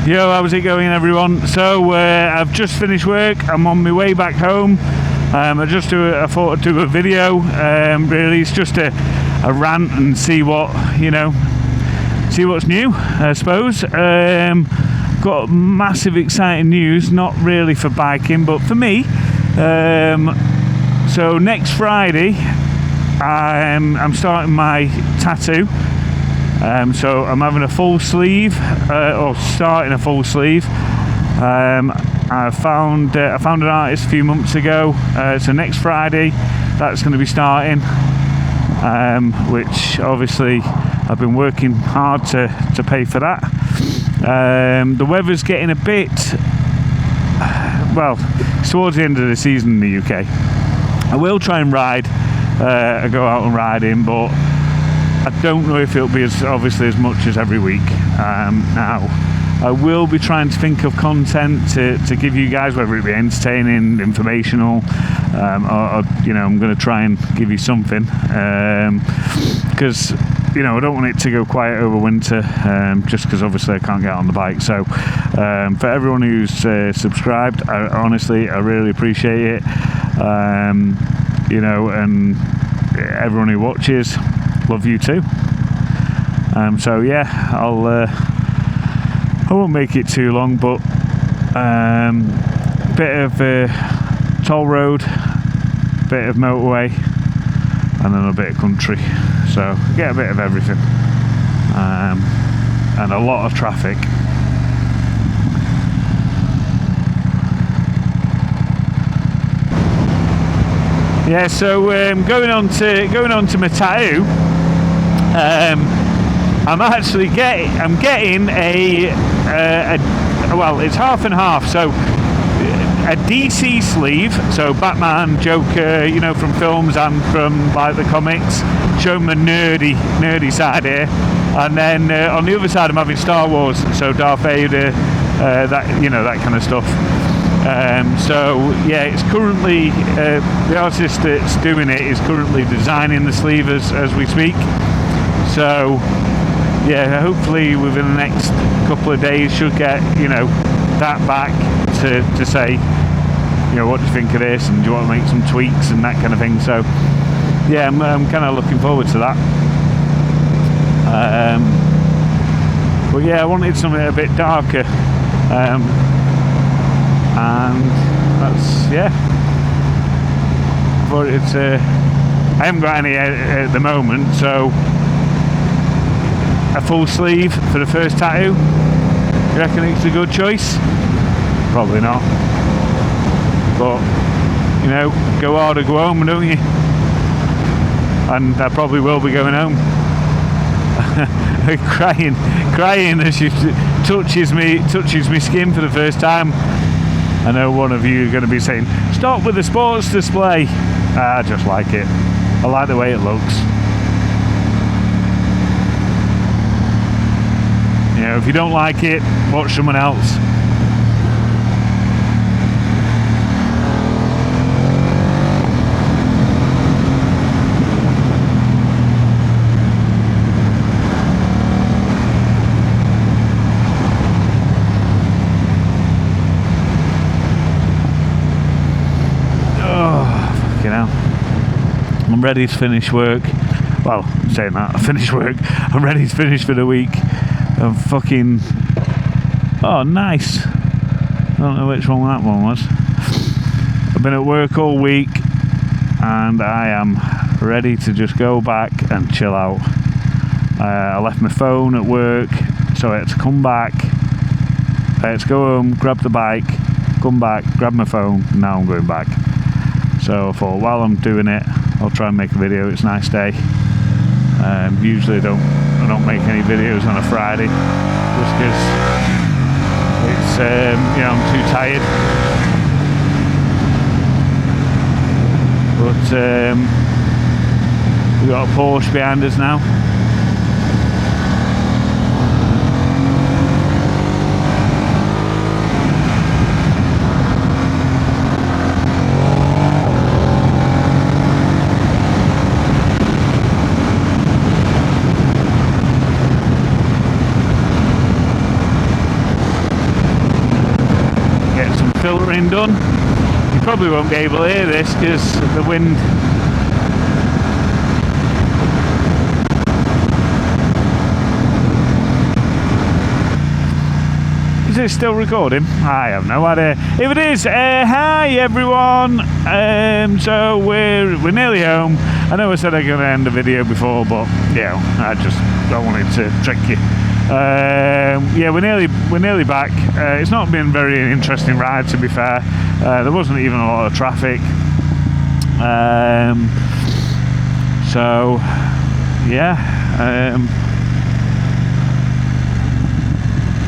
Yo, how's it going, everyone? So I've just finished work. I'm on my way back home. I thought I'd do a video. Really, it's just a rant and see what see what's new, I suppose. Got massive exciting news, not really for biking, but for me. So next Friday, I'm starting my tattoo. So I'm having a full sleeve, or starting a full sleeve. I found an artist a few months ago. So next Friday, that's going to be starting. Which obviously I've been working hard to pay for that. The weather's getting a bit, well, it's towards the end of the season in the UK. I will try and ride, go out and ride in, but I don't know if it'll be as much as every week. Now, I will be trying to think of content to give you guys, whether it be entertaining, informational, or I'm going to try and give you something, because I don't want it to go quiet over winter, just because obviously I can't get on the bike. So for everyone who's subscribed, I really appreciate it. And everyone who watches, love you too. So yeah, I won't make it too long, but bit of toll road, bit of motorway, and then a bit of country. So get a bit of everything, and a lot of traffic. Yeah, so going on to my tattoo. I'm getting a well, it's half and half. So a DC sleeve, so Batman, Joker, from films and from like the comics, showing my nerdy side here. And then on the other side, I'm having Star Wars, so Darth Vader, that kind of stuff. So yeah, it's currently the artist that's doing it is currently designing the sleeve as we speak. So yeah, hopefully within the next couple of days should get that back to say what do you think of this, and do you want to make some tweaks and that kind of thing. So yeah, I'm kind of looking forward to that. But yeah, I wanted something a bit darker, and that's but it's I haven't got any at the moment, so a full sleeve for the first tattoo. You reckon it's a good choice? Probably not, but go hard or go home, don't you? And I probably will be going home. crying as she touches me skin for the first time. I know one of you are going to be saying, stop with the sports display. I just like it. I like the way it looks. If you don't like it, watch someone else. I'm ready to finish work. Well, saying that, I finished work. I'm ready to finish for the week. I'm fucking... Oh, nice. I don't know which one that one was. I've been at work all week, and I am ready to just go back and chill out. I left my phone at work, so I had to come back. I had to go home, grab the bike, come back, grab my phone, and now I'm going back. So I thought, while I'm doing it, I'll try and make a video. It's a nice day. Usually I don't make any videos on a Friday, just because it's I'm too tired. But we've got a Porsche behind us now. filtering done. You probably won't be able to hear this because the wind. Is it still recording? I have no idea. If it is, hi everyone. So we're nearly home. I know I said I'm going to end the video before, but yeah, I just don't want it to trick you. Yeah, we're nearly back. It's not been a very interesting ride, to be fair. There wasn't even a lot of traffic. So yeah.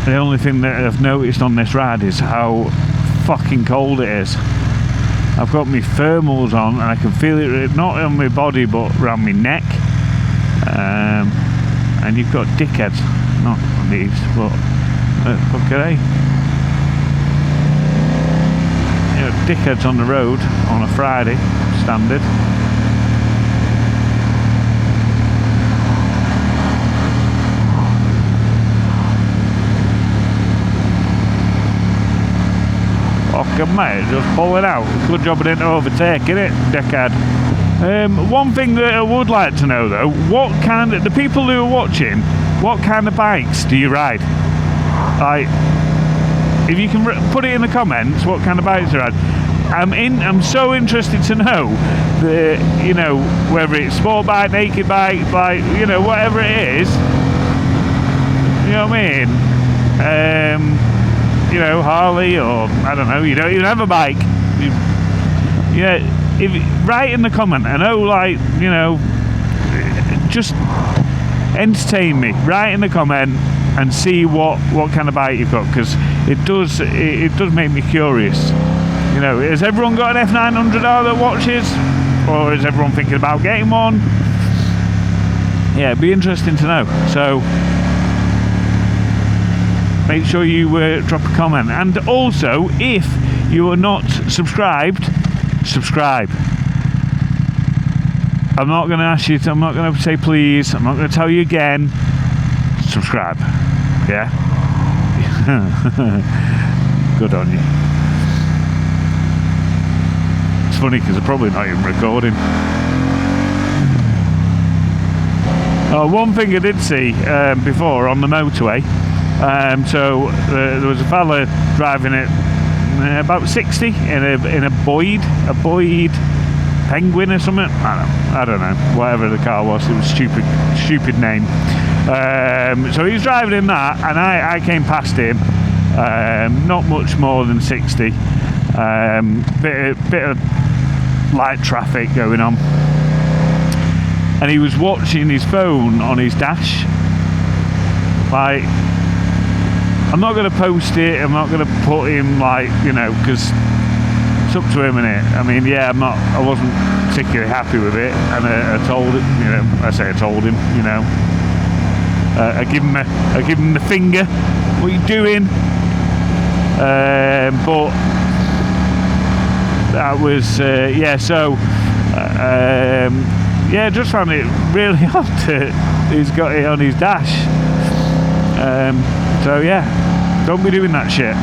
The only thing that I've noticed on this ride is how fucking cold it is. I've got my thermals on and I can feel it not on my body but around my neck. And you've got dickheads, not on these, but fuck are they? You know, dickheads on the road on a Friday, standard. Fucking mate, just pull it out. Good job I didn't overtake it, dickhead. One thing that I would like to know though, the people who are watching, what kind of bikes do you ride? Like, if you can put it in the comments, what kind of bikes you ride. I'm so interested to know you know, whether it's sport bike, naked bike, you know, whatever it is. You know what I mean? You know, Harley, or I don't know, you don't even have a bike. Write in the comment. I know, like, you know, just entertain me. Write in the comment and see what kind of bike you've got, because it does make me curious. You know, has everyone got an F900R that watches, or is everyone thinking about getting one? Yeah, it'd be interesting to know. So make sure you drop a comment, and also if you are not subscribed, subscribe. I'm not going to ask you I'm not going to say please, I'm not going to tell you again. Subscribe. Yeah. Good on you. It's funny because I'm probably not even recording. One thing I did see before on the motorway. So there was a fella driving it about 60 in a Boyd Penguin or something. I don't know, whatever the car was. It was stupid name. So he was driving in that, and I came past him. Not much more than 60. Bit of light traffic going on, and he was watching his phone on his dash. Like, I'm not going to post it, I'm not going to put him, like, you know, because it's up to him, innit? I mean, yeah, I wasn't particularly happy with it, and I told him, you know, I told him, you know, I give him the finger, what are you doing? But that was, yeah, so, yeah, just found it really odd that he's got it on his dash. So yeah, don't be doing that shit.